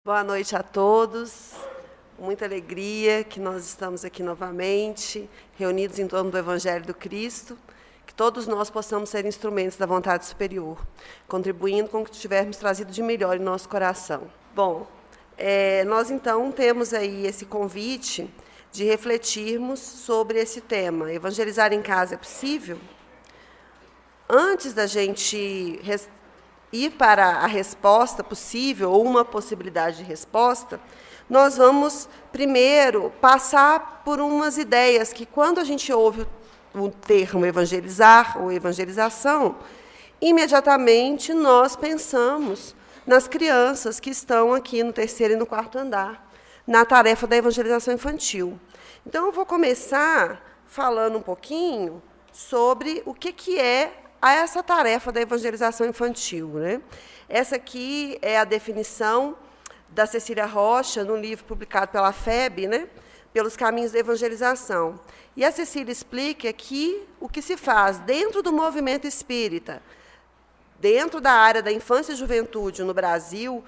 Boa noite a todos. Muita alegria que nós estamos aqui novamente, reunidos em torno do Evangelho do Cristo, que todos nós possamos ser instrumentos da vontade superior, contribuindo com o que tivermos trazido de melhor em nosso coração. Bom, nós então temos aí esse convite de refletirmos sobre esse tema. Evangelizar em casa é possível? Antes da gente ir para a resposta possível, ou uma possibilidade de resposta, nós vamos, primeiro, passar por umas ideias que, quando a gente ouve o termo evangelizar ou evangelização, imediatamente nós pensamos nas crianças que estão aqui no 3º e no 4º andar, na tarefa da evangelização infantil. Então, eu vou começar falando um pouquinho sobre o que é essa tarefa da evangelização infantil, né? Essa aqui é a definição da Cecília Rocha, num livro publicado pela FEB, né? Pelos caminhos da evangelização. E a Cecília explica que o que se faz dentro do movimento espírita, dentro da área da infância e juventude no Brasil,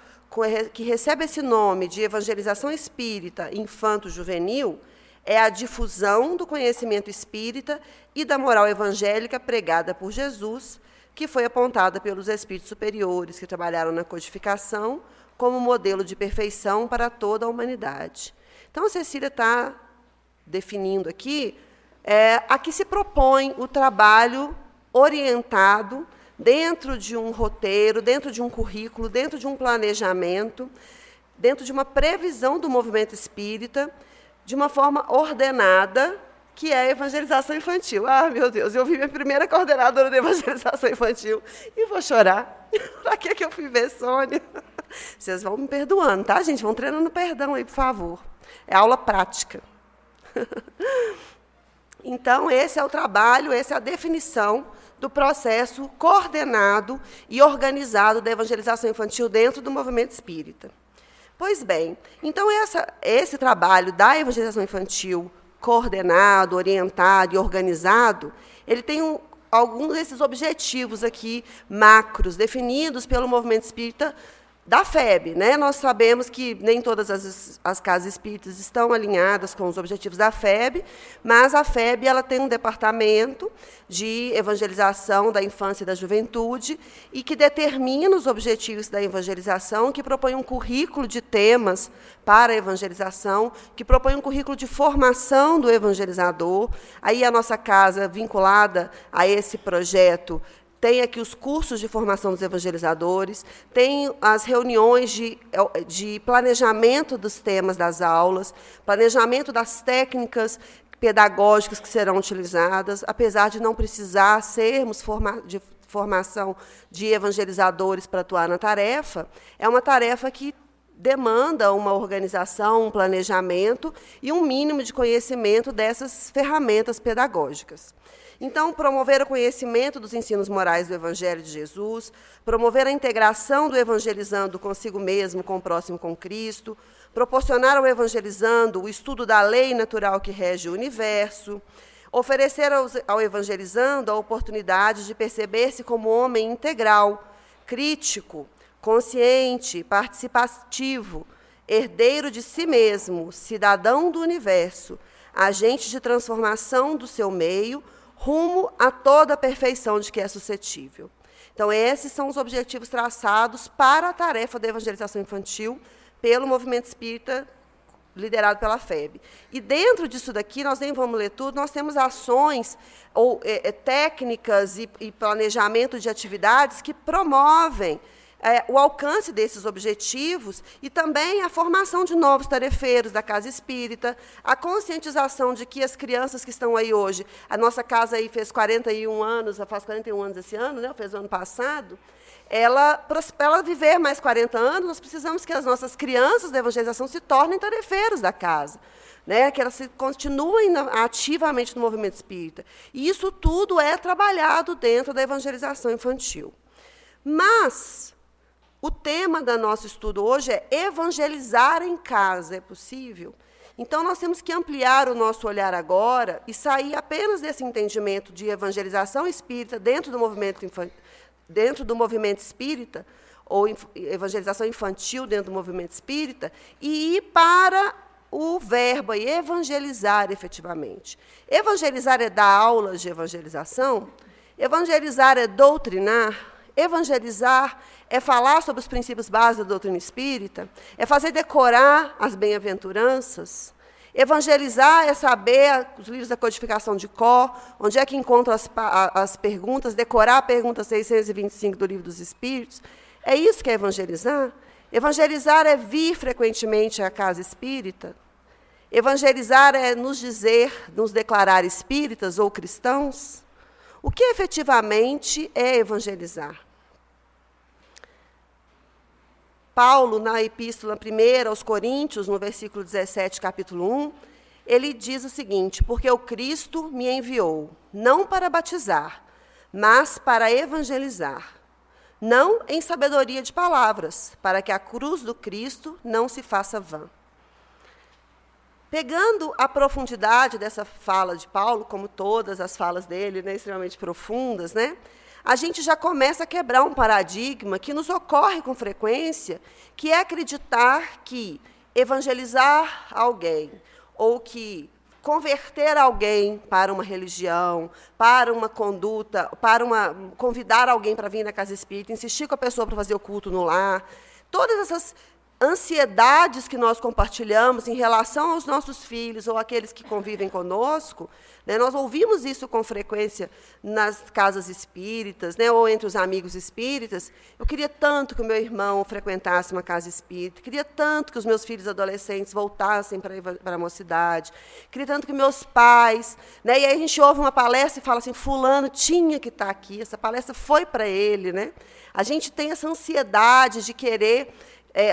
que recebe esse nome de evangelização espírita infanto-juvenil, é a difusão do conhecimento espírita e da moral evangélica pregada por Jesus, que foi apontada pelos espíritos superiores que trabalharam na codificação como modelo de perfeição para toda a humanidade. Então, a Cecília está definindo aqui a que se propõe o trabalho orientado dentro de um roteiro, dentro de um currículo, dentro de um planejamento, dentro de uma previsão do movimento espírita, de uma forma ordenada, que é a evangelização infantil. Ah, meu Deus, eu vi minha primeira coordenadora de evangelização infantil e vou chorar. Para que eu fui ver Sônia? Vocês vão me perdoando, tá, gente? Vão treinando perdão aí, por favor. É aula prática. Então, esse é o trabalho, essa é a definição do processo coordenado e organizado da evangelização infantil dentro do movimento espírita. Pois bem, então esse trabalho da evangelização infantil coordenado, orientado e organizado, ele tem alguns desses objetivos aqui macros, definidos pelo movimento espírita da FEB, né? Nós sabemos que nem todas as casas espíritas estão alinhadas com os objetivos da FEB, mas a FEB ela tem um departamento de evangelização da infância e da juventude e que determina os objetivos da evangelização, que propõe um currículo de temas para a evangelização, que propõe um currículo de formação do evangelizador. Aí a nossa casa, vinculada a esse projeto, tem aqui os cursos de formação dos evangelizadores, tem as reuniões de planejamento dos temas das aulas, planejamento das técnicas pedagógicas que serão utilizadas, apesar de não precisar sermos de formação de evangelizadores para atuar na tarefa, é uma tarefa que demanda uma organização, um planejamento e um mínimo de conhecimento dessas ferramentas pedagógicas. Então, promover o conhecimento dos ensinos morais do Evangelho de Jesus, promover a integração do evangelizando consigo mesmo, com o próximo, com Cristo, proporcionar ao evangelizando o estudo da lei natural que rege o universo, oferecer ao evangelizando a oportunidade de perceber-se como homem integral, crítico, consciente, participativo, herdeiro de si mesmo, cidadão do universo, agente de transformação do seu meio, rumo a toda a perfeição de que é suscetível. Então, esses são os objetivos traçados para a tarefa da evangelização infantil pelo movimento espírita liderado pela FEB. E dentro disso daqui, nós nem vamos ler tudo, nós temos ações ou técnicas e planejamento de atividades que promovem o alcance desses objetivos e também a formação de novos tarefeiros da casa espírita, a conscientização de que as crianças que estão aí hoje, a nossa casa aí fez 41 anos, faz 41 anos esse ano, né, fez o ano passado, para ela viver mais 40 anos, nós precisamos que as nossas crianças da evangelização se tornem tarefeiros da casa, né, que elas continuem ativamente no movimento espírita. E isso tudo é trabalhado dentro da evangelização infantil. Mas o tema do nosso estudo hoje é evangelizar em casa. É possível? Então, nós temos que ampliar o nosso olhar agora e sair apenas desse entendimento de evangelização espírita dentro do movimento espírita, ou evangelização infantil dentro do movimento espírita, e ir para o verbo aí, evangelizar efetivamente. Evangelizar é dar aulas de evangelização, evangelizar é doutrinar, evangelizar é falar sobre os princípios básicos da doutrina espírita, é fazer decorar as bem-aventuranças. Evangelizar é saber os livros da codificação de cor, onde é que encontro as perguntas, decorar a pergunta 625 do Livro dos Espíritos. É isso que é evangelizar? Evangelizar é vir frequentemente à casa espírita. Evangelizar é nos dizer, nos declarar espíritas ou cristãos. O que efetivamente é evangelizar? Paulo, na epístola 1 aos Coríntios, no versículo 17, capítulo 1, ele diz o seguinte: porque o Cristo me enviou, não para batizar, mas para evangelizar, não em sabedoria de palavras, para que a cruz do Cristo não se faça vã. Pegando a profundidade dessa fala de Paulo, como todas as falas dele, né, extremamente profundas, né, a gente já começa a quebrar um paradigma que nos ocorre com frequência, que é acreditar que evangelizar alguém, ou que converter alguém para uma religião, para uma conduta, convidar alguém para vir na casa espírita, insistir com a pessoa para fazer o culto no lar, todas essas ansiedades que nós compartilhamos em relação aos nossos filhos ou aqueles que convivem conosco, né, nós ouvimos isso com frequência nas casas espíritas, né, ou entre os amigos espíritas. Eu queria tanto que o meu irmão frequentasse uma casa espírita, queria tanto que os meus filhos adolescentes voltassem para a mocidade, queria tanto que meus pais... Né, e aí a gente ouve uma palestra e fala assim, fulano tinha que estar aqui, essa palestra foi para ele. Né? A gente tem essa ansiedade de querer...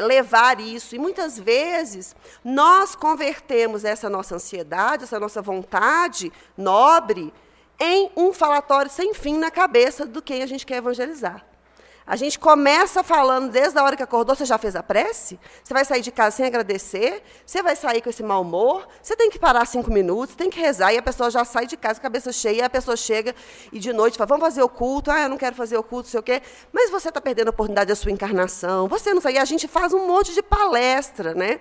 levar isso. E, muitas vezes, nós convertemos essa nossa ansiedade, essa nossa vontade nobre, em um falatório sem fim na cabeça do quem a gente quer evangelizar. A gente começa falando, desde a hora que acordou, você já fez a prece? Você vai sair de casa sem agradecer? Você vai sair com esse mau humor? Você tem que parar 5 minutos, tem que rezar, e a pessoa já sai de casa com a cabeça cheia, e a pessoa chega e de noite fala, vamos fazer o culto, eu não quero fazer o culto, não sei o quê. Mas você está perdendo a oportunidade da sua encarnação, você não sai, e a gente faz um monte de palestra, né?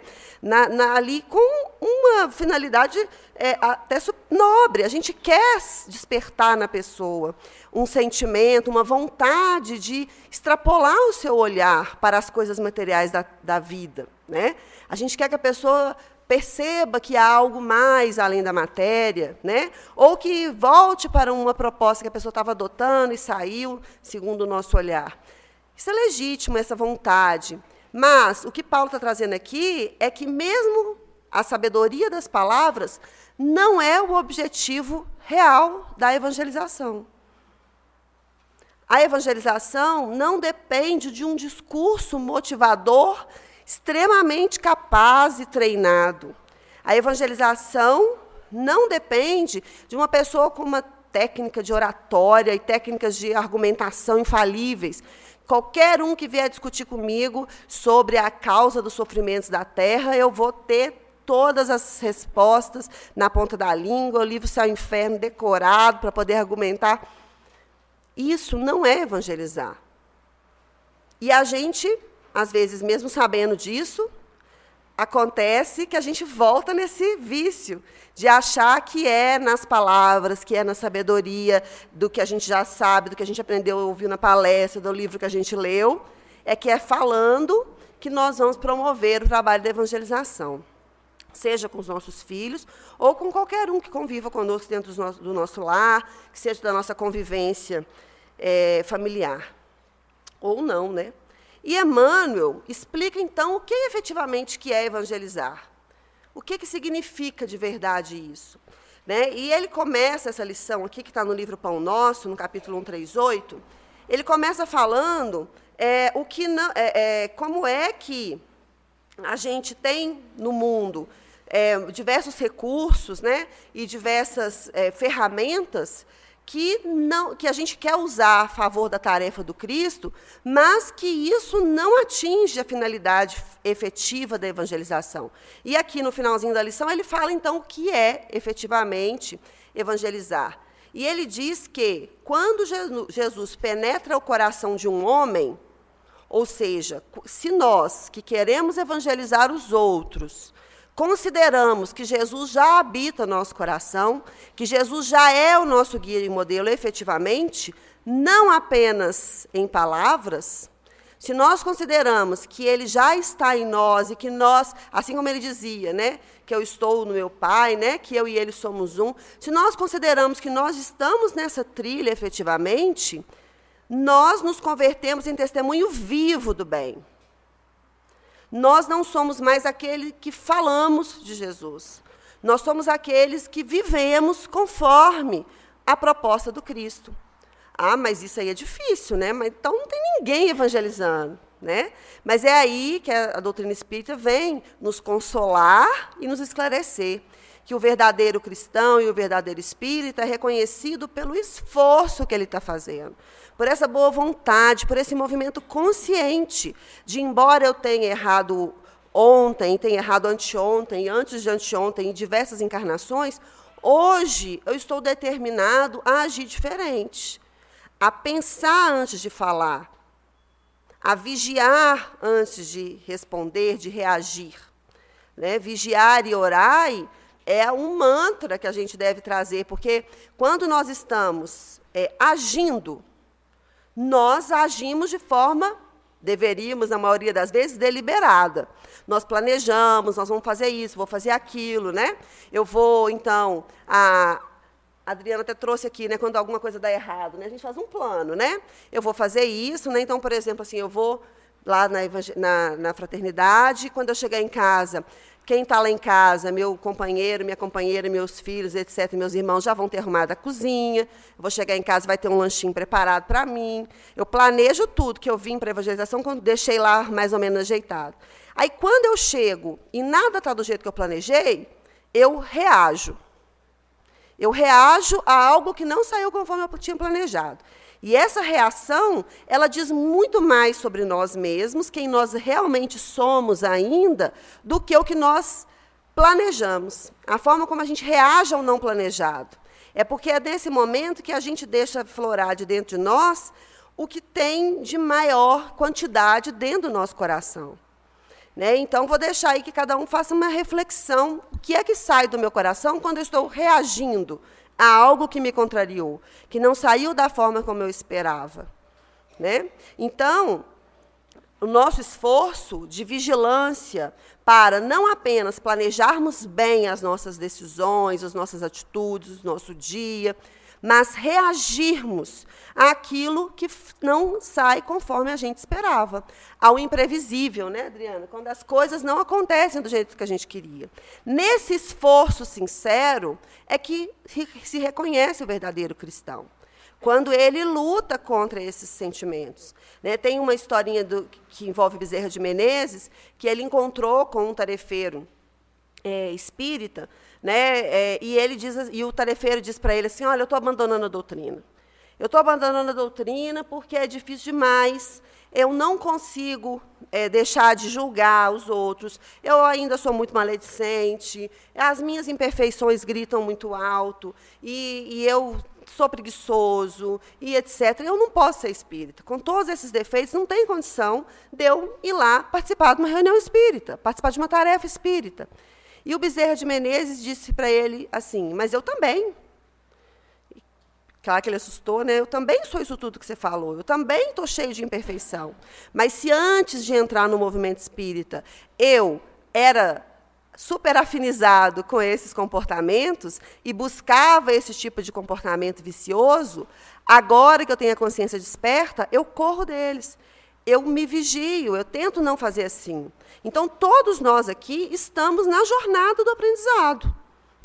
Ali com uma finalidade até nobre. A gente quer despertar na pessoa um sentimento, uma vontade de extrapolar o seu olhar para as coisas materiais da vida. Né? A gente quer que a pessoa perceba que há algo mais além da matéria, né? Ou que volte para uma proposta que a pessoa estava adotando e saiu, segundo o nosso olhar. Isso é legítimo, essa vontade. Mas o que Paulo está trazendo aqui é que mesmo a sabedoria das palavras não é o objetivo real da evangelização. A evangelização não depende de um discurso motivador extremamente capaz e treinado. A evangelização não depende de uma pessoa com uma técnica de oratória e técnicas de argumentação infalíveis. Qualquer um que vier discutir comigo sobre a causa dos sofrimentos da Terra, eu vou ter todas as respostas na ponta da língua, o livro Céu e Inferno decorado para poder argumentar. Isso não é evangelizar. E a gente, às vezes, mesmo sabendo disso, acontece que a gente volta nesse vício de achar que é nas palavras, que é na sabedoria do que a gente já sabe, do que a gente aprendeu, ouviu na palestra, do livro que a gente leu, é que é falando que nós vamos promover o trabalho da evangelização. Seja com os nossos filhos, ou com qualquer um que conviva conosco dentro do nosso lar, que seja da nossa convivência familiar. Ou não, né? E Emmanuel explica, então, o que efetivamente que é evangelizar. O que significa de verdade isso? Né? E ele começa essa lição aqui, que está no livro Pão Nosso, no capítulo 138, ele começa falando como é que a gente tem no mundo diversos recursos, né, e diversas ferramentas que a gente quer usar a favor da tarefa do Cristo, mas que isso não atinge a finalidade efetiva da evangelização. E aqui, no finalzinho da lição, ele fala, então, o que é, efetivamente, evangelizar. E ele diz que, quando Jesus penetra o coração de um homem, Ou seja, se nós, que queremos evangelizar os outros, consideramos que Jesus já habita nosso coração, que Jesus já é o nosso guia e modelo efetivamente, não apenas em palavras, se nós consideramos que ele já está em nós e que nós, assim como ele dizia, né, que eu estou no meu Pai, né, que eu e ele somos um, se nós consideramos que nós estamos nessa trilha efetivamente, nós nos convertemos em testemunho vivo do bem. Nós não somos mais aqueles que falamos de Jesus. Nós somos aqueles que vivemos conforme a proposta do Cristo. Ah, mas isso aí é difícil, né? Mas então não tem ninguém evangelizando, né? Mas é aí que a doutrina espírita vem nos consolar e nos esclarecer que o verdadeiro cristão e o verdadeiro espírita é reconhecido pelo esforço que ele está fazendo, por essa boa vontade, por esse movimento consciente de, embora eu tenha errado ontem, tenha errado anteontem, antes de anteontem, em diversas encarnações, hoje eu estou determinado a agir diferente, a pensar antes de falar, a vigiar antes de responder, de reagir. Né? Vigiar e orar é um mantra que a gente deve trazer, porque quando nós estamos agindo, nós agimos de forma, deveríamos, na maioria das vezes, deliberada. Nós planejamos, nós vamos fazer isso, vou fazer aquilo, né? Eu vou, então, a Adriana até trouxe aqui, né, quando alguma coisa dá errado, né? A gente faz um plano, né? Eu vou fazer isso, né? Então, por exemplo, assim, eu vou lá na fraternidade, quando eu chegar em casa, quem está lá em casa, meu companheiro, minha companheira, meus filhos, etc., meus irmãos já vão ter arrumado a cozinha, eu vou chegar em casa, vai ter um lanchinho preparado para mim, eu planejo tudo que eu vim para a evangelização, quando deixei lá mais ou menos ajeitado. Aí, quando eu chego e nada está do jeito que eu planejei, eu reajo. Eu reajo a algo que não saiu conforme eu tinha planejado. E essa reação, ela diz muito mais sobre nós mesmos, quem nós realmente somos ainda, do que o que nós planejamos. A forma como a gente reage ao não planejado. É porque é nesse momento que a gente deixa florar de dentro de nós o que tem de maior quantidade dentro do nosso coração. Né? Então, vou deixar aí que cada um faça uma reflexão. O que é que sai do meu coração quando eu estou reagindo a algo que me contrariou, que não saiu da forma como eu esperava? Né? Então, o nosso esforço de vigilância para não apenas planejarmos bem as nossas decisões, as nossas atitudes, o nosso dia, mas reagirmos àquilo que não sai conforme a gente esperava, ao imprevisível, né, Adriana? Quando as coisas não acontecem do jeito que a gente queria. Nesse esforço sincero é que se reconhece o verdadeiro cristão, quando ele luta contra esses sentimentos. Né? Tem uma historinha que envolve Bezerra de Menezes, que ele encontrou com um tarefeiro espírita, né? E o tarefeiro diz para ele assim: olha, eu estou abandonando a doutrina. Eu estou abandonando a doutrina porque é difícil demais, eu não consigo deixar de julgar os outros, eu ainda sou muito maledicente, as minhas imperfeições gritam muito alto, e eu sou preguiçoso, e etc. Eu não posso ser espírita. Com todos esses defeitos, não tem condição de eu ir lá participar de uma reunião espírita, participar de uma tarefa espírita. E o Bezerra de Menezes disse para ele assim: mas eu também. Claro que ele assustou, né? Eu também sou isso tudo que você falou, eu também estou cheio de imperfeição. Mas se antes de entrar no movimento espírita, eu era super afinizado com esses comportamentos e buscava esse tipo de comportamento vicioso, agora que eu tenho a consciência desperta, eu corro deles. Eu me vigio, eu tento não fazer assim. Então, todos nós aqui estamos na jornada do aprendizado.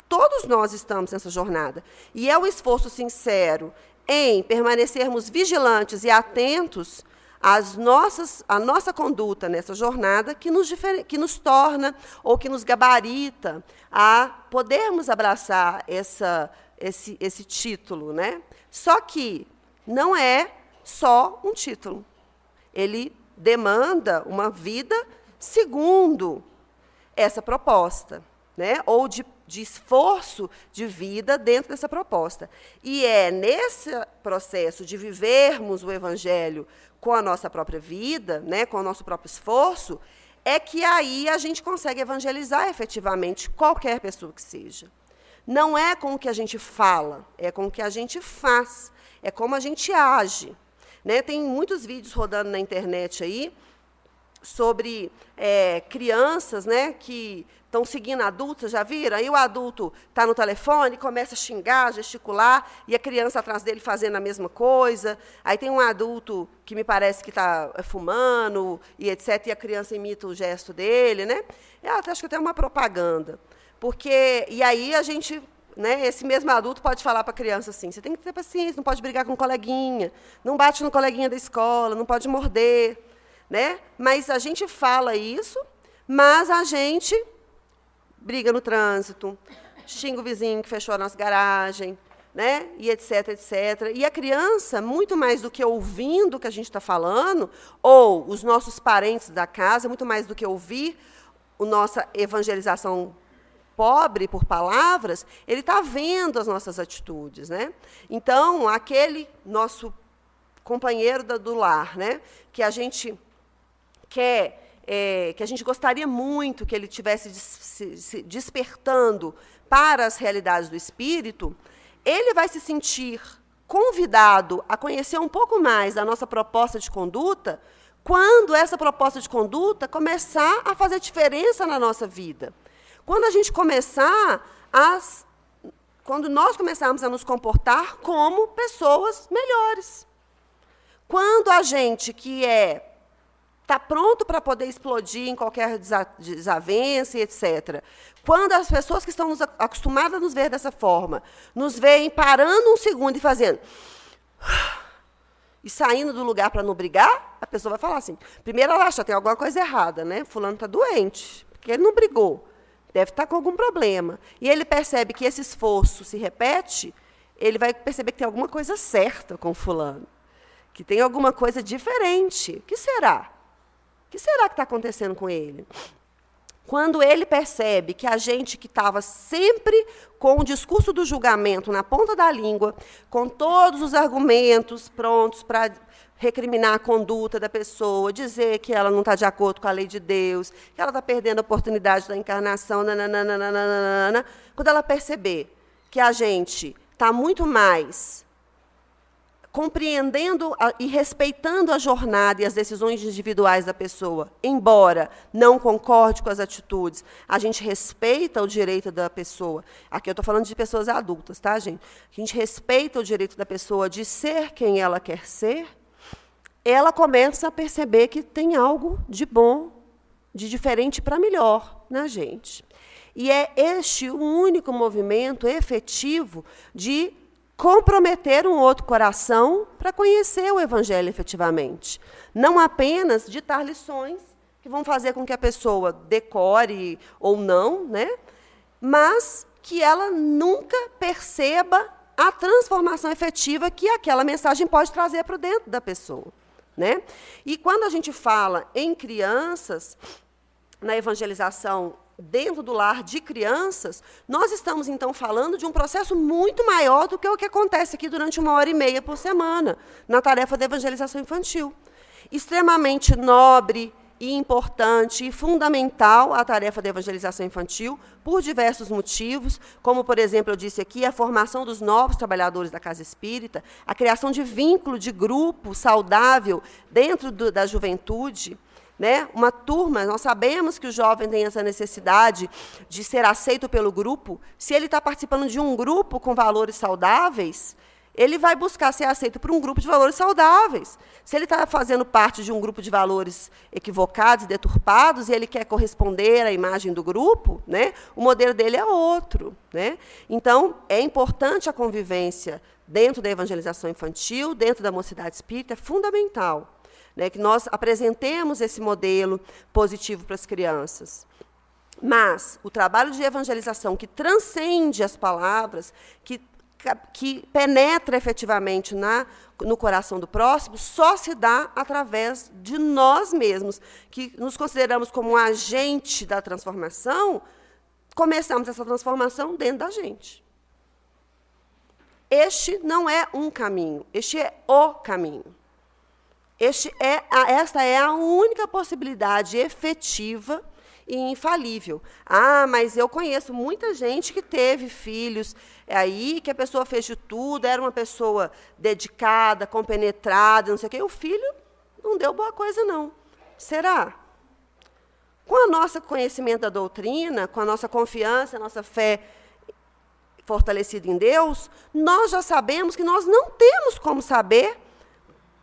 Todos nós estamos nessa jornada. E é o esforço sincero em permanecermos vigilantes e atentos à nossa conduta nessa jornada que nos torna, ou que nos gabarita, a podermos abraçar esse título. Né? Só que não é só um título. Ele demanda uma vida segundo essa proposta. né, ou de esforço de vida dentro dessa proposta. E é nesse processo de vivermos o Evangelho com a nossa própria vida, né, com o nosso próprio esforço, é que aí a gente consegue evangelizar efetivamente qualquer pessoa que seja. Não é com o que a gente fala, é com o que a gente faz, é como a gente age. Né? Tem muitos vídeos rodando na internet aí sobre crianças, né, que estão seguindo adultos, já viram? Aí o adulto está no telefone, começa a xingar, gesticular, e a criança atrás dele fazendo a mesma coisa. Aí tem um adulto que me parece que está fumando, e etc., e a criança imita o gesto dele. Né? Eu acho que até uma propaganda. E aí a gente, né, esse mesmo adulto pode falar para a criança assim, você tem que ter paciência, não pode brigar com o coleguinha, não bate no coleguinha da escola, não pode morder. Né? Mas a gente fala isso, mas a gente briga no trânsito, xinga o vizinho que fechou a nossa garagem, né? E etc, etc. E a criança, muito mais do que ouvindo o que a gente está falando, ou os nossos parentes da casa, muito mais do que ouvir a nossa evangelização pobre por palavras, ele está vendo as nossas atitudes. Né? Então, aquele nosso companheiro do lar, né? Que a gente que a gente gostaria muito que ele estivesse se despertando para as realidades do espírito, ele vai se sentir convidado a conhecer um pouco mais da nossa proposta de conduta quando essa proposta de conduta começar a fazer diferença na nossa vida. Quando nós começarmos a nos comportar como pessoas melhores. Quando a gente que está pronto para poder explodir em qualquer desavença, etc. Quando as pessoas que estão acostumadas a nos ver dessa forma, nos veem parando um segundo e fazendo... E saindo do lugar para não brigar, a pessoa vai falar assim, primeiro ela acha que tem alguma coisa errada, né? Fulano está doente, porque ele não brigou, deve estar com algum problema. E ele percebe que esse esforço se repete, ele vai perceber que tem alguma coisa certa com fulano, que tem alguma coisa diferente. O que será? O que será que está acontecendo com ele? Quando ele percebe que a gente que estava sempre com o discurso do julgamento na ponta da língua, com todos os argumentos prontos para recriminar a conduta da pessoa, dizer que ela não está de acordo com a lei de Deus, que ela está perdendo a oportunidade da encarnação, nananana, quando ela perceber que a gente está muito mais compreendendo e respeitando a jornada e as decisões individuais da pessoa, embora não concorde com as atitudes, a gente respeita o direito da pessoa. Aqui eu estou falando de pessoas adultas, tá, gente? A gente respeita o direito da pessoa de ser quem ela quer ser, ela começa a perceber que tem algo de bom, de diferente para melhor na gente. E é este o único movimento efetivo de comprometer um outro coração para conhecer o Evangelho efetivamente. Não apenas ditar lições que vão fazer com que a pessoa decore ou não, né? Mas que ela nunca perceba a transformação efetiva que aquela mensagem pode trazer para dentro da pessoa. Né? E quando a gente fala em crianças, na evangelização dentro do lar de crianças, nós estamos, então, falando de um processo muito maior do que o que acontece aqui durante 1h30 por semana, na tarefa de evangelização infantil. Extremamente nobre e importante e fundamental a tarefa de evangelização infantil, por diversos motivos, como, por exemplo, eu disse aqui, a formação dos novos trabalhadores da casa espírita, a criação de vínculo de grupo saudável dentro da juventude, né? Uma turma, nós sabemos que o jovem tem essa necessidade de ser aceito pelo grupo. Se ele está participando de um grupo com valores saudáveis, ele vai buscar ser aceito por um grupo de valores saudáveis. Se ele está fazendo parte de um grupo de valores equivocados e deturpados, e ele quer corresponder à imagem do grupo, né, o modelo dele é outro. Né? Então, é importante a convivência dentro da evangelização infantil, dentro da mocidade espírita, é fundamental. Né, que nós apresentemos esse modelo positivo para as crianças. Mas o trabalho de evangelização que transcende as palavras, que penetra efetivamente no coração do próximo, só se dá através de nós mesmos, que nos consideramos como um agente da transformação, começamos essa transformação dentro da gente. Este não é um caminho, este é o caminho. Esta é a única possibilidade efetiva e infalível. Mas eu conheço muita gente que teve filhos aí, que a pessoa fez de tudo, era uma pessoa dedicada, compenetrada, não sei o quê. O filho não deu boa coisa, não. Será? Com o nosso conhecimento da doutrina, com a nossa confiança, a nossa fé fortalecida em Deus, nós já sabemos que nós não temos como saber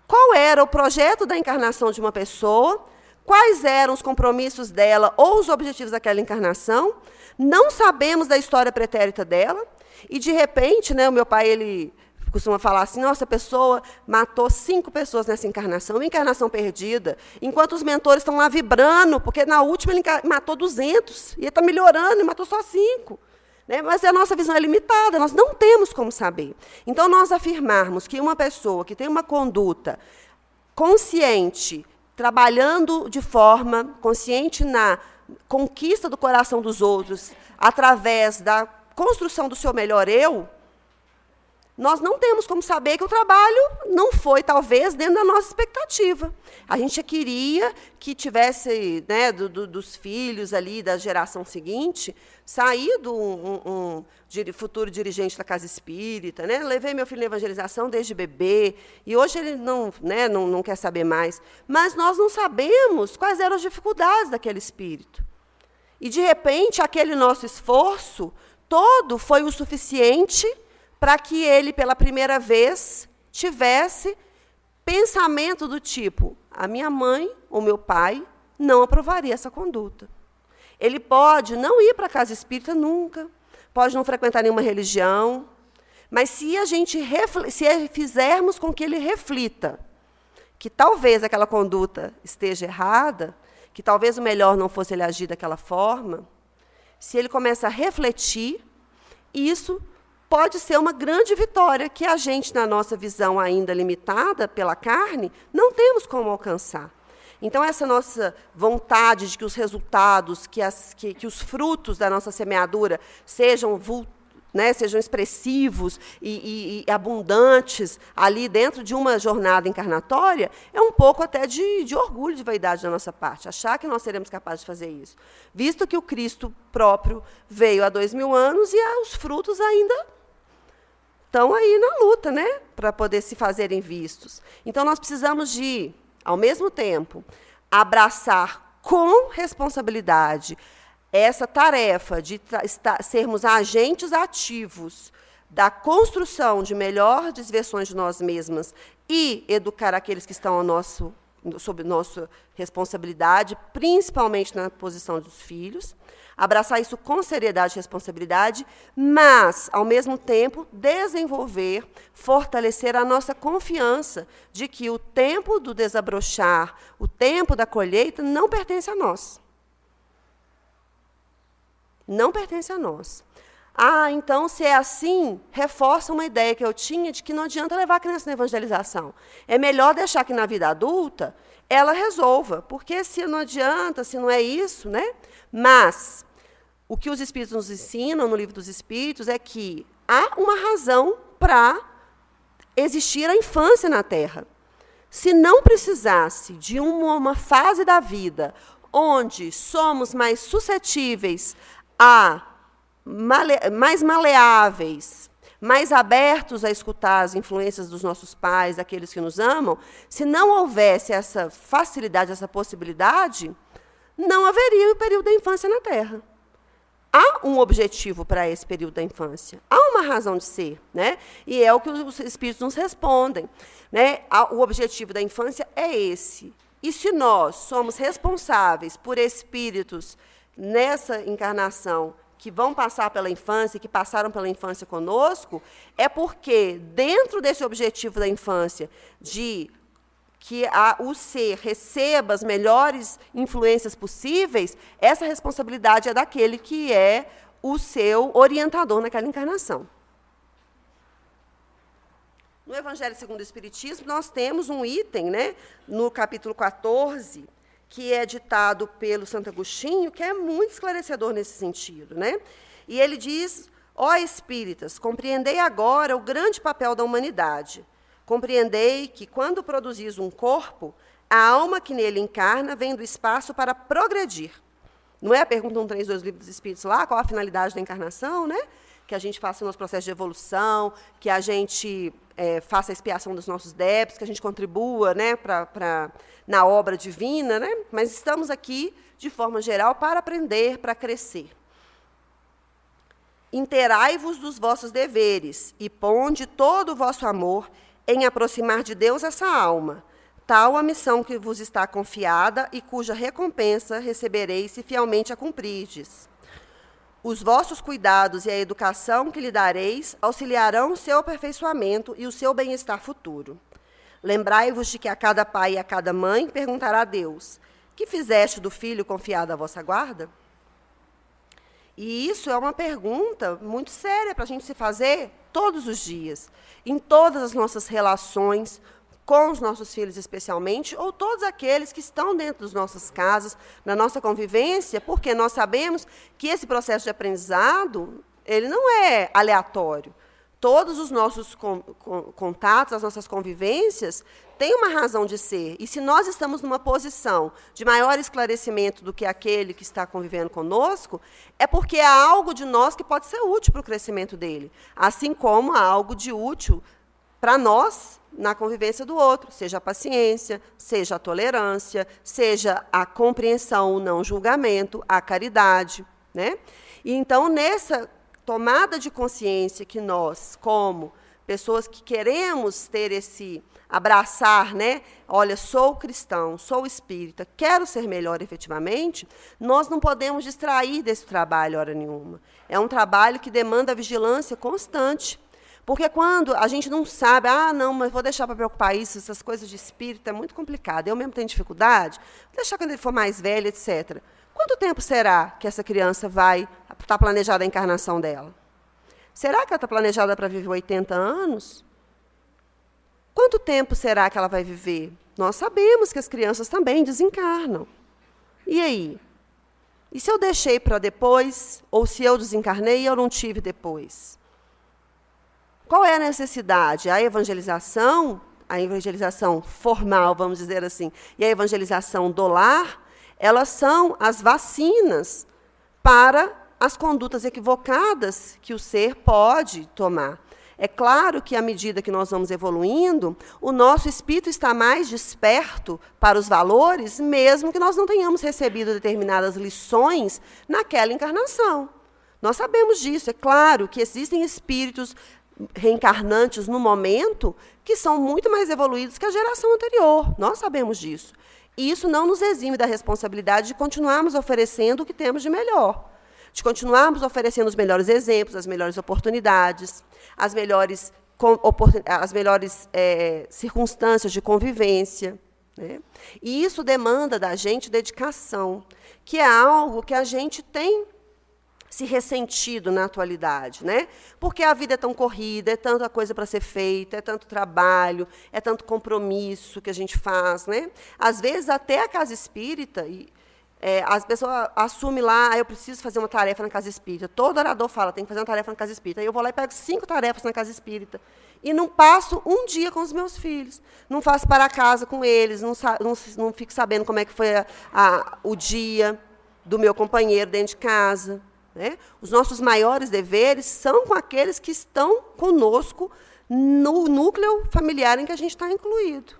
qual era o projeto da encarnação de uma pessoa, quais eram os compromissos dela ou os objetivos daquela encarnação, não sabemos da história pretérita dela, e, de repente, né, o meu pai ele costuma falar assim, nossa, a pessoa matou 5 pessoas nessa encarnação, uma encarnação perdida, enquanto os mentores estão lá vibrando, porque na última ele matou 200, e ele está melhorando e matou só 5. Né? Mas a nossa visão é limitada, nós não temos como saber. Então, nós afirmarmos que uma pessoa que tem uma conduta consciente, trabalhando de forma consciente na conquista do coração dos outros, através da construção do seu melhor eu, nós não temos como saber que o trabalho não foi, talvez, dentro da nossa expectativa. A gente queria que tivesse, né, dos filhos ali, da geração seguinte, saído um futuro dirigente da casa espírita. Né? Levei meu filho na evangelização desde bebê, e hoje ele não quer saber mais. Mas nós não sabemos quais eram as dificuldades daquele espírito. E, de repente, aquele nosso esforço todo foi o suficiente para que ele, pela primeira vez, tivesse pensamento do tipo, a minha mãe ou meu pai não aprovaria essa conduta. Ele pode não ir para a casa espírita nunca, pode não frequentar nenhuma religião, mas se fizermos com que ele reflita que talvez aquela conduta esteja errada, que talvez o melhor não fosse ele agir daquela forma, se ele começa a refletir, isso pode ser uma grande vitória que a gente, na nossa visão ainda limitada pela carne, não temos como alcançar. Então, essa nossa vontade de que os resultados, que os frutos da nossa semeadura sejam expressivos e abundantes ali dentro de uma jornada encarnatória, é um pouco até de orgulho, de vaidade da nossa parte, achar que nós seremos capazes de fazer isso. Visto que o Cristo próprio veio há 2000 anos e os frutos ainda estão aí na luta, né, para poder se fazerem vistos. Então, nós precisamos de, ao mesmo tempo, abraçar com responsabilidade essa tarefa de sermos agentes ativos da construção de melhores versões de nós mesmas e educar aqueles que estão sob nossa responsabilidade, principalmente na posição dos filhos, abraçar isso com seriedade e responsabilidade, mas, ao mesmo tempo, desenvolver, fortalecer a nossa confiança de que o tempo do desabrochar, o tempo da colheita, não pertence a nós. Não pertence a nós. Então, se é assim, reforça uma ideia que eu tinha de que não adianta levar a criança na evangelização. É melhor deixar que na vida adulta ela resolva, porque se não adianta, se não é isso, né? Mas o que os Espíritos nos ensinam no Livro dos Espíritos é que há uma razão para existir a infância na Terra. Se não precisasse de uma fase da vida onde somos mais suscetíveis mais maleáveis, mais abertos a escutar as influências dos nossos pais, daqueles que nos amam, se não houvesse essa facilidade, essa possibilidade, não haveria o período da infância na Terra. Há um objetivo para esse período da infância. Há uma razão de ser. Né? E é o que os Espíritos nos respondem. Né? O objetivo da infância é esse. E se nós somos responsáveis por espíritos nessa encarnação que vão passar pela infância, que passaram pela infância conosco, é porque, dentro desse objetivo da infância, de que o ser receba as melhores influências possíveis, essa responsabilidade é daquele que é o seu orientador naquela encarnação. No Evangelho segundo o Espiritismo, nós temos um item, né, no capítulo 14, que é ditado pelo Santo Agostinho, que é muito esclarecedor nesse sentido, né? E ele diz: ó espíritas, compreendei agora o grande papel da humanidade. Compreendei que, quando produzis um corpo, a alma que nele encarna vem do espaço para progredir. Não é a pergunta 132 do Livro dos Espíritos lá, qual a finalidade da encarnação, né? Que a gente faça o nosso processo de evolução, que a gente faça a expiação dos nossos débitos, que a gente contribua, né, na obra divina, né? Mas estamos aqui, de forma geral, para aprender, para crescer. Interai-vos dos vossos deveres e ponde todo o vosso amor em aproximar de Deus essa alma, tal a missão que vos está confiada e cuja recompensa recebereis se fielmente a cumprirdes. Os vossos cuidados e a educação que lhe dareis auxiliarão o seu aperfeiçoamento e o seu bem-estar futuro. Lembrai-vos de que a cada pai e a cada mãe perguntará a Deus: que fizeste do filho confiado à vossa guarda? E isso é uma pergunta muito séria para a gente se fazer todos os dias, em todas as nossas relações, com os nossos filhos especialmente, ou todos aqueles que estão dentro das nossas casas, na nossa convivência, porque nós sabemos que esse processo de aprendizado, ele não é aleatório. Todos os nossos contatos, as nossas convivências, têm uma razão de ser. E se nós estamos numa posição de maior esclarecimento do que aquele que está convivendo conosco, é porque há algo de nós que pode ser útil para o crescimento dele, assim como há algo de útil para nós na convivência do outro, seja a paciência, seja a tolerância, seja a compreensão, o não julgamento, a caridade, né? E então, nessa tomada de consciência que nós, como pessoas que queremos ter esse abraçar, né? Olha, sou cristão, sou espírita, quero ser melhor efetivamente, nós não podemos distrair desse trabalho hora nenhuma. É um trabalho que demanda vigilância constante. Porque quando a gente não sabe, não, mas vou deixar para preocupar isso, essas coisas de espírito é muito complicado, eu mesmo tenho dificuldade, vou deixar quando ele for mais velho, etc. Quanto tempo será que essa criança vai estar planejada a encarnação dela? Será que ela está planejada para viver 80 anos? Quanto tempo será que ela vai viver? Nós sabemos que as crianças também desencarnam. E aí? E se eu deixei para depois, ou se eu desencarnei e eu não tive depois? Qual é a necessidade? A evangelização formal, vamos dizer assim, e a evangelização do lar, elas são as vacinas para as condutas equivocadas que o ser pode tomar. É claro que, à medida que nós vamos evoluindo, o nosso espírito está mais desperto para os valores, mesmo que nós não tenhamos recebido determinadas lições naquela encarnação. Nós sabemos disso. É claro que existem espíritos reencarnantes no momento que são muito mais evoluídos que a geração anterior. Nós sabemos disso. E isso não nos exime da responsabilidade de continuarmos oferecendo o que temos de melhor, de continuarmos oferecendo os melhores exemplos, as melhores oportunidades, as melhores circunstâncias de convivência, né? E isso demanda da gente dedicação, que é algo que a gente tem se ressentido na atualidade, né? Porque a vida é tão corrida, é tanta coisa para ser feita, é tanto trabalho, é tanto compromisso que a gente faz, né? Às vezes, até a casa espírita, as pessoas assumem lá, eu preciso fazer uma tarefa na casa espírita. Todo orador fala, tem que fazer uma tarefa na casa espírita. Aí eu vou lá e pego 5 tarefas na casa espírita. E não passo um dia com os meus filhos. Não faço para casa com eles, não fico sabendo como é que foi o dia do meu companheiro dentro de casa. Né? Os nossos maiores deveres são com aqueles que estão conosco no núcleo familiar em que a gente está incluído.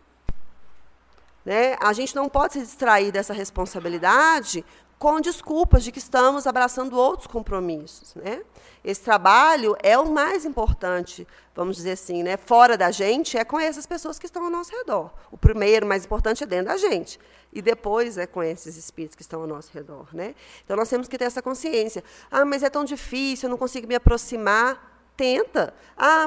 Né? A gente não pode se distrair dessa responsabilidade com desculpas de que estamos abraçando outros compromissos. Né? Esse trabalho é o mais importante, vamos dizer assim, né? Fora da gente, é com essas pessoas que estão ao nosso redor. O primeiro, mais importante, é dentro da gente. E depois é com esses espíritos que estão ao nosso redor. Né? Então, nós temos que ter essa consciência. Mas é tão difícil, eu não consigo me aproximar. Tenta.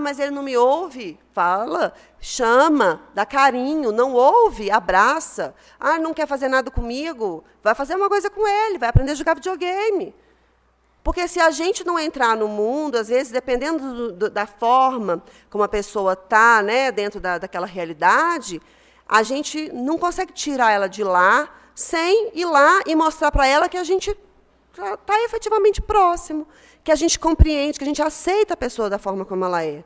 Mas ele não me ouve. Fala, chama, dá carinho, não ouve, abraça. Não quer fazer nada comigo? Vai fazer uma coisa com ele, vai aprender a jogar videogame. Porque se a gente não entrar no mundo, às vezes, dependendo da forma como a pessoa está, né, dentro daquela realidade, a gente não consegue tirar ela de lá sem ir lá e mostrar para ela que a gente está efetivamente próximo, que a gente compreende, que a gente aceita a pessoa da forma como ela é.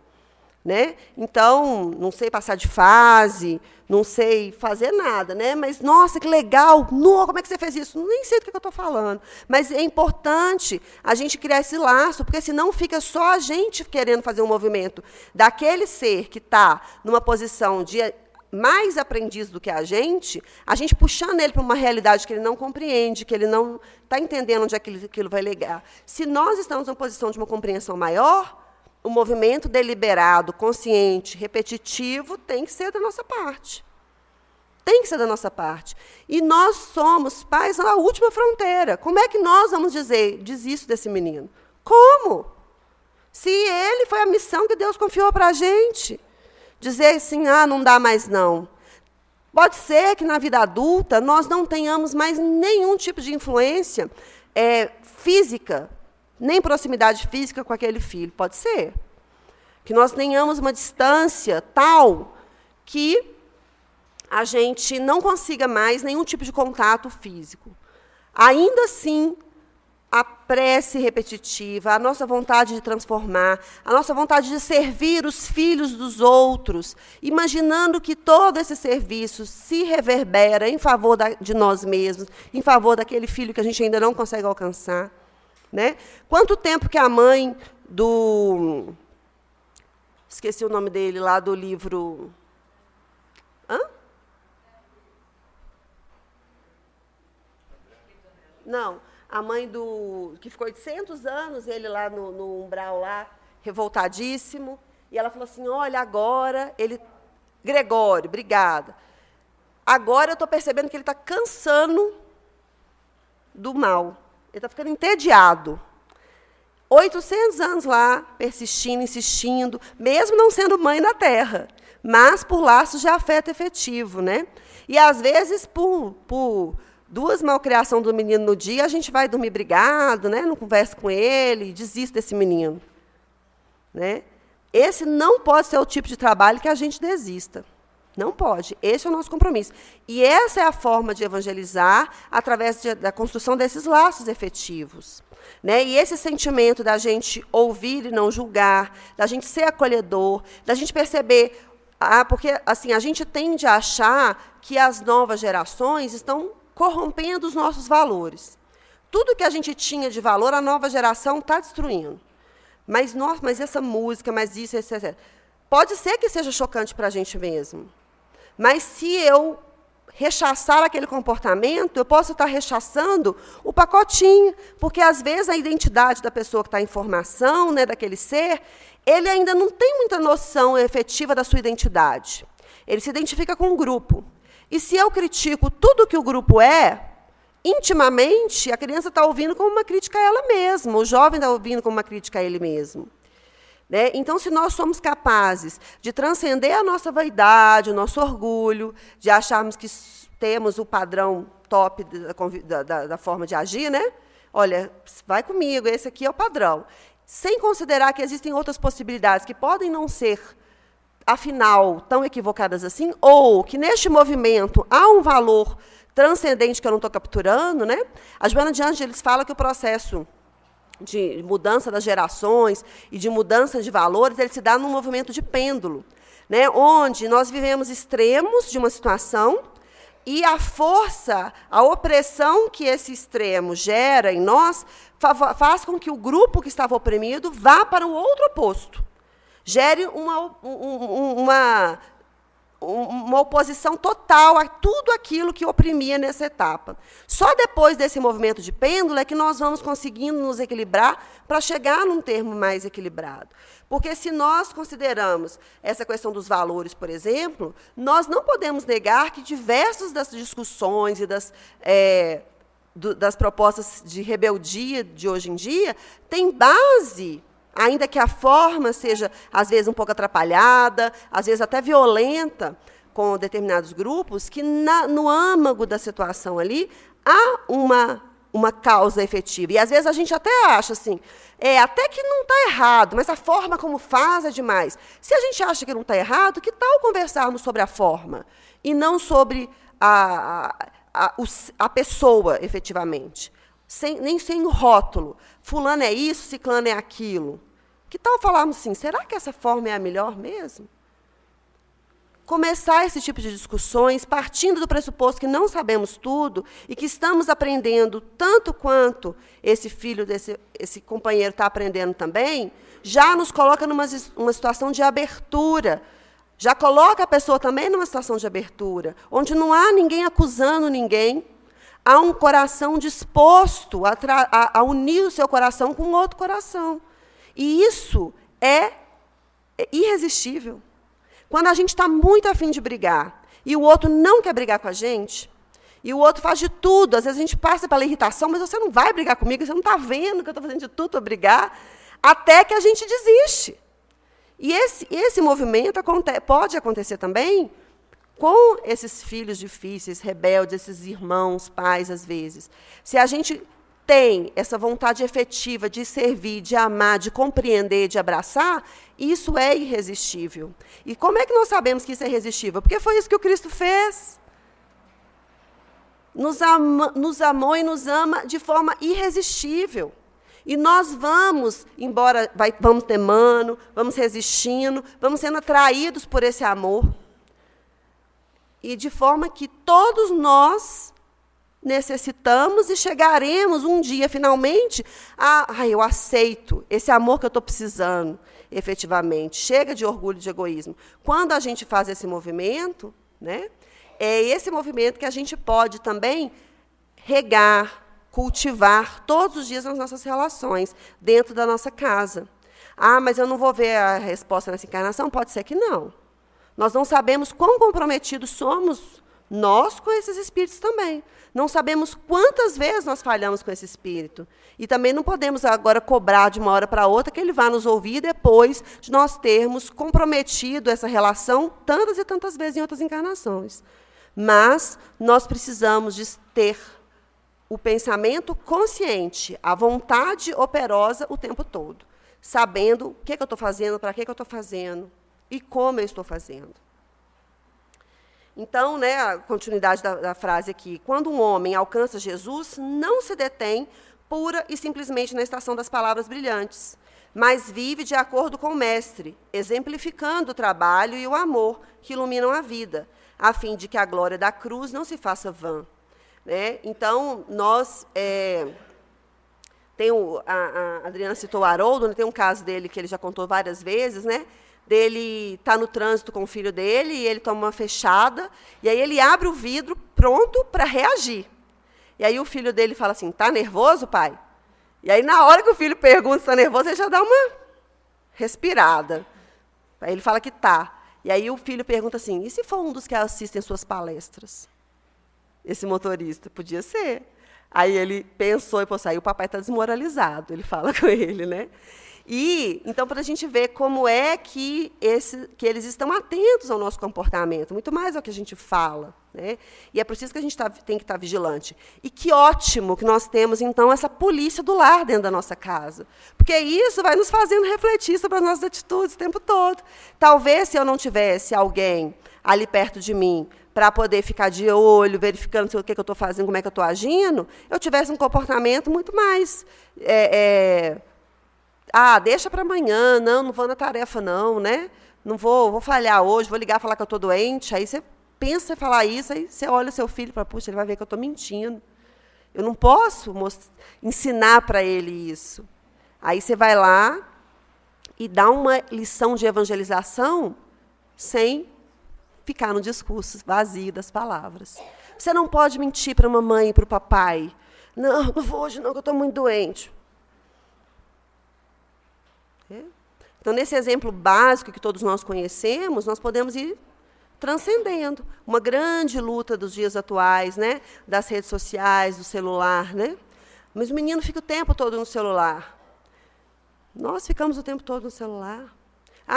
Né? Então, não sei passar de fase, não sei fazer nada, né? Mas, nossa, que legal! No, como é que você fez isso? Nem sei do que eu estou falando. Mas é importante a gente criar esse laço, porque senão fica só a gente querendo fazer um movimento daquele ser que está numa posição de mais aprendiz do que a gente puxando ele para uma realidade que ele não compreende, que ele não está entendendo onde é que aquilo vai ligar. Se nós estamos numa posição de uma compreensão maior, o movimento deliberado, consciente, repetitivo, tem que ser da nossa parte. Tem que ser da nossa parte. E nós somos pais na última fronteira. Como é que nós vamos dizer, desista desse menino? Como? Se ele foi a missão que Deus confiou para a gente. Dizer assim, não dá mais não. Pode ser que na vida adulta nós não tenhamos mais nenhum tipo de influência física, nem proximidade física com aquele filho. Pode ser. Que nós tenhamos uma distância tal que a gente não consiga mais nenhum tipo de contato físico. Ainda assim, a prece repetitiva, a nossa vontade de transformar, a nossa vontade de servir os filhos dos outros, imaginando que todo esse serviço se reverbera em favor de nós mesmos, em favor daquele filho que a gente ainda não consegue alcançar. Né? Quanto tempo que a mãe do... Esqueci o nome dele, lá do livro... Não, a mãe do... que ficou 800 anos, ele lá no umbral, lá, revoltadíssimo, e ela falou assim, olha, agora ele... Gregório, obrigada. Agora eu estou percebendo que ele está cansando do mal. Ele está ficando entediado. 800 anos lá, persistindo, insistindo, mesmo não sendo mãe na terra, mas por laços de afeto efetivo. Né? E, às vezes, por 2 malcriações do menino no dia, a gente vai dormir brigado, né? Não conversa com ele, desiste desse menino. Né? Esse não pode ser o tipo de trabalho que a gente desista. Não pode. Esse é o nosso compromisso. E essa é a forma de evangelizar através da construção desses laços efetivos. Né? E esse sentimento da gente ouvir e não julgar, da gente ser acolhedor, da gente perceber... porque assim, a gente tende a achar que as novas gerações estão corrompendo os nossos valores. Tudo que a gente tinha de valor, a nova geração está destruindo. Mas essa música, mas isso, etc. Pode ser que seja chocante para a gente mesmo. Mas, se eu rechaçar aquele comportamento, eu posso estar rechaçando o pacotinho, porque, às vezes, a identidade da pessoa que está em formação, né, daquele ser, ele ainda não tem muita noção efetiva da sua identidade. Ele se identifica com um grupo. E, se eu critico tudo que o grupo é, intimamente, a criança está ouvindo como uma crítica a ela mesma, o jovem está ouvindo como uma crítica a ele mesmo. Né? Então, se nós somos capazes de transcender a nossa vaidade, o nosso orgulho, de acharmos que temos o padrão top da forma de agir, né? Olha, vai comigo, esse aqui é o padrão. Sem considerar que existem outras possibilidades que podem não ser, afinal, tão equivocadas assim, ou que neste movimento há um valor transcendente que eu não estou capturando. Né? A Joana de Ângeles fala que o processo de mudança das gerações e de mudança de valores, ele se dá num movimento de pêndulo, né? Onde nós vivemos extremos de uma situação e a força, a opressão que esse extremo gera em nós faz com que o grupo que estava oprimido vá para o outro oposto. Gere uma oposição total a tudo aquilo que oprimia nessa etapa. Só depois desse movimento de pêndulo é que nós vamos conseguindo nos equilibrar para chegar num termo mais equilibrado. Porque, se nós consideramos essa questão dos valores, por exemplo, nós não podemos negar que diversas das discussões e das propostas de rebeldia de hoje em dia têm base, ainda que a forma seja, às vezes, um pouco atrapalhada, às vezes até violenta com determinados grupos, que no âmago da situação ali há uma causa efetiva. E, às vezes, a gente até acha assim, até que não está errado, mas a forma como faz é demais. Se a gente acha que não está errado, que tal conversarmos sobre a forma, e não sobre a pessoa, efetivamente. Nem sem o rótulo. Fulano é isso, ciclano é aquilo. Que tal falarmos assim, será que essa forma é a melhor mesmo? Começar esse tipo de discussões, partindo do pressuposto que não sabemos tudo e que estamos aprendendo tanto quanto esse filho, esse companheiro está aprendendo também, já nos coloca numa situação de abertura. Já coloca a pessoa também numa situação de abertura, onde não há ninguém acusando ninguém, há um coração disposto a unir o seu coração com outro coração. E isso é irresistível. Quando a gente está muito afim de brigar, e o outro não quer brigar com a gente, e o outro faz de tudo, às vezes a gente passa pela irritação, mas você não vai brigar comigo, você não está vendo que eu estou fazendo de tudo para brigar, até que a gente desiste. E esse movimento pode acontecer também com esses filhos difíceis, rebeldes, esses irmãos, pais, às vezes. Se a gente tem essa vontade efetiva de servir, de amar, de compreender, de abraçar, isso é irresistível. E como é que nós sabemos que isso é irresistível? Porque foi isso que o Cristo fez. Nos amou e nos ama de forma irresistível. E nós vamos, vamos temando, vamos resistindo, vamos sendo atraídos por esse amor. E de forma que todos nós necessitamos e chegaremos um dia, finalmente, eu aceito esse amor que eu estou precisando, efetivamente. Chega de orgulho e de egoísmo. Quando a gente faz esse movimento, né, é esse movimento que a gente pode também regar, cultivar todos os dias nas nossas relações, dentro da nossa casa. Mas eu não vou ver a resposta nessa encarnação? Pode ser que não. Nós não sabemos quão comprometidos somos nós com esses espíritos também. Não sabemos quantas vezes nós falhamos com esse espírito. E também não podemos agora cobrar de uma hora para outra que ele vá nos ouvir depois de nós termos comprometido essa relação tantas e tantas vezes em outras encarnações. Mas nós precisamos de ter o pensamento consciente, a vontade operosa o tempo todo, sabendo o que eu estou fazendo, para que eu estou fazendo e como eu estou fazendo. Então, né, a continuidade da frase aqui, quando um homem alcança Jesus, não se detém pura e simplesmente na estação das palavras brilhantes, mas vive de acordo com o Mestre, exemplificando o trabalho e o amor que iluminam a vida, a fim de que a glória da cruz não se faça vã. Né? Então, nós... a Adriana citou o Haroldo, né, tem um caso dele que ele já contou várias vezes, né? Dele está no trânsito com o filho dele, e ele toma uma fechada, e aí ele abre o vidro pronto para reagir. E aí o filho dele fala assim, está nervoso, pai? E aí, na hora que o filho pergunta se está nervoso, ele já dá uma respirada. Aí ele fala que está. E aí o filho pergunta assim, e se for um dos que assistem suas palestras? Esse motorista, podia ser. Aí ele pensou e pensou, aí o papai está desmoralizado, ele fala com ele, né? E, então, para a gente ver como é que eles estão atentos ao nosso comportamento, muito mais ao que a gente fala. Né? E é por isso que a gente tem que estar vigilante. E que ótimo que nós temos, então, essa polícia do lar dentro da nossa casa. Porque isso vai nos fazendo refletir sobre as nossas atitudes o tempo todo. Talvez, se eu não tivesse alguém ali perto de mim, para poder ficar de olho, verificando o que eu estou fazendo, como é que eu estou agindo, eu tivesse um comportamento muito mais... deixa para amanhã, não vou na tarefa, não, né? Não vou falhar hoje, vou ligar e falar que eu estou doente. Aí você pensa em falar isso, aí você olha o seu filho e fala, puxa, ele vai ver que eu estou mentindo. Eu não posso ensinar para ele isso. Aí você vai lá e dá uma lição de evangelização sem ficar no discurso vazio das palavras. Você não pode mentir para a mamãe e para o papai. Não vou hoje não, que eu estou muito doente. Então, nesse exemplo básico que todos nós conhecemos, nós podemos ir transcendendo. Uma grande luta dos dias atuais, né? Das redes sociais, do celular. Né? Mas o menino fica o tempo todo no celular. Nós ficamos o tempo todo no celular.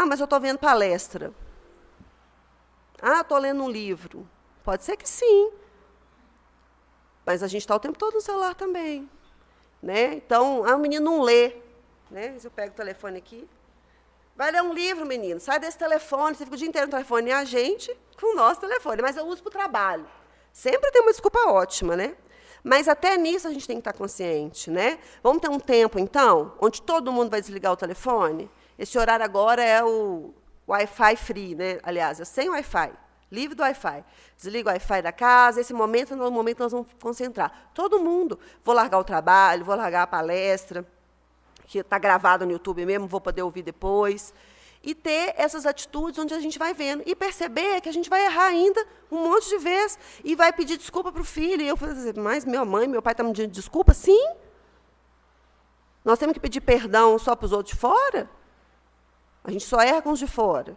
Mas eu estou vendo palestra. Estou lendo um livro. Pode ser que sim. Mas a gente está o tempo todo no celular também. Né? Então, o menino não lê. Né? Se eu pego o telefone aqui, vai ler um livro, menino, sai desse telefone, você fica o dia inteiro no telefone, e a gente com o nosso telefone, mas eu uso para o trabalho. Sempre tem uma desculpa ótima, né? Mas até nisso a gente tem que estar consciente, né? Vamos ter um tempo, então, onde todo mundo vai desligar o telefone? Esse horário agora é o Wi-Fi free, né? Aliás, é sem Wi-Fi, livre do Wi-Fi. Desliga o Wi-Fi da casa, esse momento é o momento que nós vamos concentrar. Todo mundo. Vou largar o trabalho, vou largar a palestra, que está gravada no YouTube mesmo, vou poder ouvir depois. E ter essas atitudes onde a gente vai vendo. E perceber que a gente vai errar ainda um monte de vezes e vai pedir desculpa para o filho. E eu falei assim, mas minha mãe, meu pai estão me pedindo desculpa? Sim. Nós temos que pedir perdão só para os outros de fora? A gente só erra com os de fora.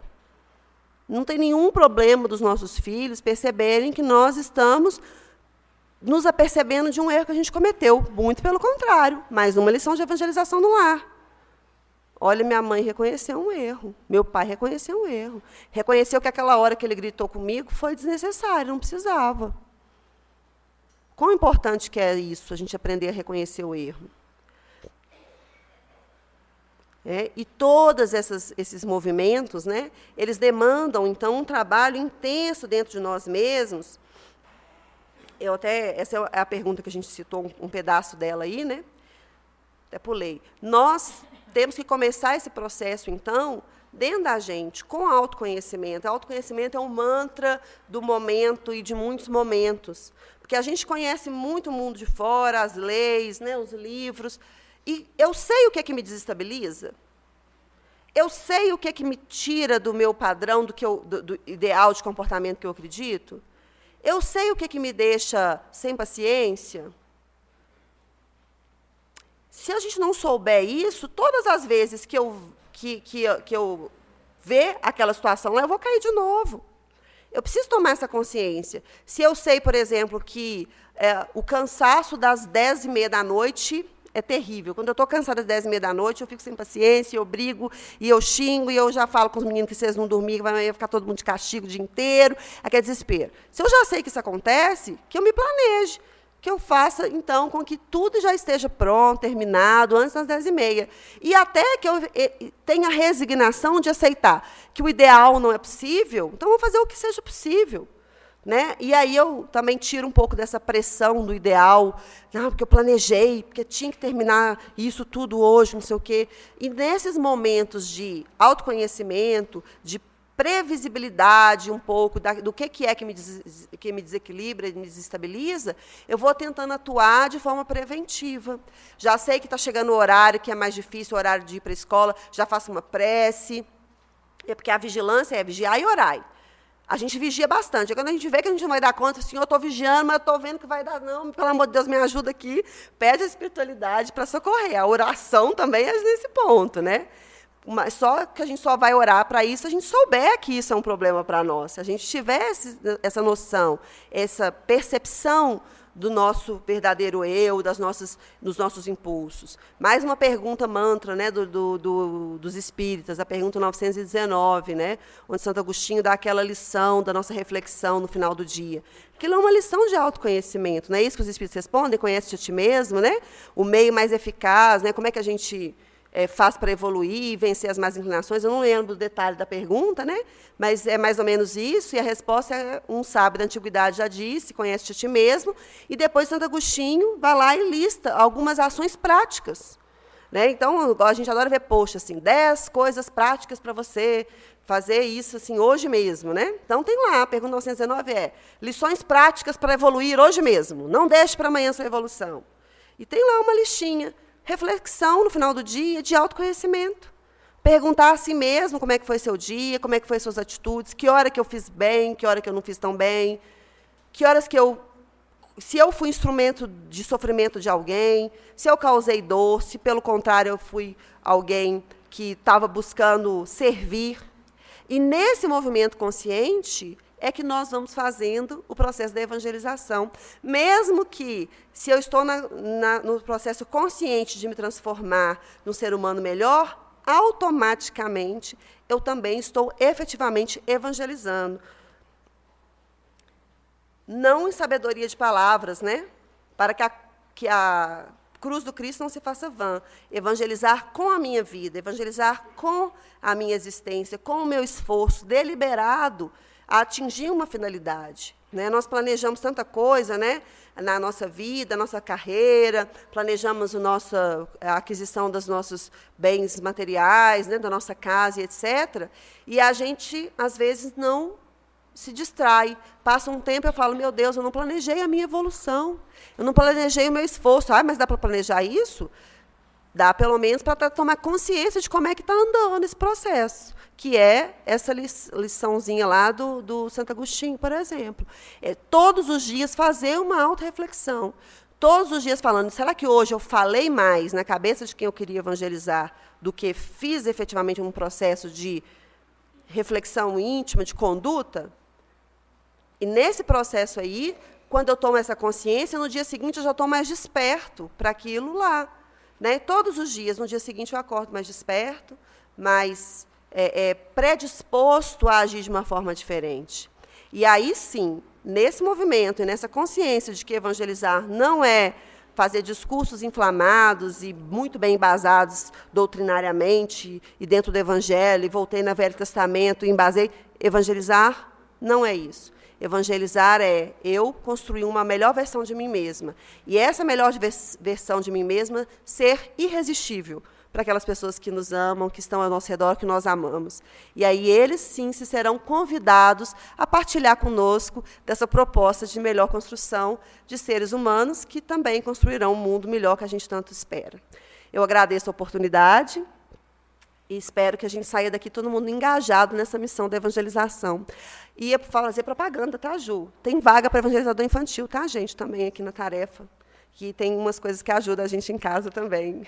Não tem nenhum problema dos nossos filhos perceberem que nós estamos nos apercebendo de um erro que a gente cometeu. Muito pelo contrário. Mais uma lição de evangelização no lar. Olha, minha mãe reconheceu um erro, meu pai reconheceu um erro. Reconheceu que aquela hora que ele gritou comigo foi desnecessário, não precisava. Quão importante que é isso, a gente aprender a reconhecer o erro. E todos esses movimentos, né, eles demandam, então, um trabalho intenso dentro de nós mesmos. Essa é a pergunta que a gente citou, um pedaço dela aí, né? Até pulei. Nós temos que começar esse processo, então, dentro da gente, com autoconhecimento. Autoconhecimento é um mantra do momento e de muitos momentos. Porque a gente conhece muito o mundo de fora, as leis, né, os livros, e eu sei o que é que me desestabiliza. Eu sei o que é que me tira do meu padrão, do ideal de comportamento que eu acredito. Eu sei o que é que me deixa sem paciência. Se a gente não souber isso, todas as vezes que eu ver aquela situação lá, eu vou cair de novo. Eu preciso tomar essa consciência. Se eu sei, por exemplo, que o cansaço das 10h30 da noite é terrível. Quando eu estou cansada das 10h30 da noite, eu fico sem paciência, eu brigo, e eu xingo, e eu já falo com os meninos que se eles não dormirem, vai ficar todo mundo de castigo o dia inteiro, aquele desespero. Se eu já sei que isso acontece, que eu me planeje. Que eu faça, então, com que tudo já esteja pronto, terminado, antes das 10h30. E até que eu tenha a resignação de aceitar que o ideal não é possível, então, vou fazer o que seja possível. Né? E aí eu também tiro um pouco dessa pressão do ideal, porque eu planejei, porque tinha que terminar isso tudo hoje, não sei o quê. E nesses momentos de autoconhecimento, de previsibilidade um pouco do que é que me desequilibra, me desestabiliza, eu vou tentando atuar de forma preventiva. Já sei que está chegando o horário que é mais difícil, o horário de ir para a escola, já faço uma prece, porque a vigilância é vigiar e orar. A gente vigia bastante. Quando a gente vê que a gente não vai dar conta, assim, eu estou vigiando, mas eu estou vendo que vai dar, não, pelo amor de Deus, me ajuda aqui. Pede a espiritualidade para socorrer. A oração também é nesse ponto, né? Mas só que a gente só vai orar para isso se a gente souber que isso é um problema para nós. Se a gente tiver essa noção, essa percepção do nosso verdadeiro eu, dos nossos impulsos. Mais uma pergunta mantra, né, dos espíritas, a pergunta 919, né, onde Santo Agostinho dá aquela lição da nossa reflexão no final do dia. Aquilo é uma lição de autoconhecimento, não é isso que os espíritos respondem? Conhece-te a ti mesmo, né? O meio mais eficaz, né? Como é que a gente faz para evoluir e vencer as más inclinações? Eu não lembro do detalhe da pergunta, né? Mas é mais ou menos isso, e a resposta é: um sábio da antiguidade já disse, conhece-te a ti mesmo, e depois Santo Agostinho vai lá e lista algumas ações práticas. Né? Então, a gente adora ver post, assim, 10 coisas práticas para você fazer isso assim, hoje mesmo. Né? Então, tem lá, a pergunta 919 lições práticas para evoluir hoje mesmo, não deixe para amanhã sua evolução. E tem lá uma listinha. Reflexão no final do dia de autoconhecimento. Perguntar a si mesmo como é que foi seu dia, como é que foi suas atitudes, que hora que eu fiz bem, que hora que eu não fiz tão bem, que horas que se eu fui instrumento de sofrimento de alguém, se eu causei dor, se, pelo contrário, eu fui alguém que estava buscando servir. E, nesse movimento consciente, é que nós vamos fazendo o processo da evangelização. Mesmo que, se eu estou no processo consciente de me transformar num ser humano melhor, automaticamente eu também estou efetivamente evangelizando. Não em sabedoria de palavras, né? Para que a cruz do Cristo não se faça vã. Evangelizar com a minha vida, evangelizar com a minha existência, com o meu esforço deliberado, a atingir uma finalidade. Né? Nós planejamos tanta coisa, né, na nossa vida, nossa carreira, planejamos a aquisição dos nossos bens materiais, né, da nossa casa, etc. E a gente, às vezes, não se distrai. Passa um tempo e eu falo, meu Deus, eu não planejei a minha evolução, eu não planejei o meu esforço. Ah, mas dá para planejar isso? Dá, pelo menos, para tomar consciência de como é que está andando esse processo, que é essa liçãozinha lá do Santo Agostinho, por exemplo. Todos os dias fazer uma autorreflexão. Todos os dias falando, será que hoje eu falei mais na cabeça de quem eu queria evangelizar do que fiz efetivamente um processo de reflexão íntima, de conduta? E nesse processo aí, quando eu tomo essa consciência, no dia seguinte eu já estou mais desperto para aquilo lá. Né? Todos os dias, no dia seguinte, eu acordo mais desperto, mais predisposto a agir de uma forma diferente. E aí, sim, nesse movimento e nessa consciência de que evangelizar não é fazer discursos inflamados e muito bem embasados doutrinariamente e dentro do Evangelho, e voltei no Velho Testamento e embasei, evangelizar não é isso. Evangelizar é eu construir uma melhor versão de mim mesma. E essa melhor versão de mim mesma ser irresistível para aquelas pessoas que nos amam, que estão ao nosso redor, que nós amamos. E aí eles, sim, se serão convidados a partilhar conosco dessa proposta de melhor construção de seres humanos que também construirão um mundo melhor que a gente tanto espera. Eu agradeço a oportunidade e espero que a gente saia daqui todo mundo engajado nessa missão da evangelização. E é fazer propaganda, tá, Ju? Tem vaga para evangelizador infantil, tá, gente, também aqui na tarefa. Que tem umas coisas que ajudam a gente em casa também.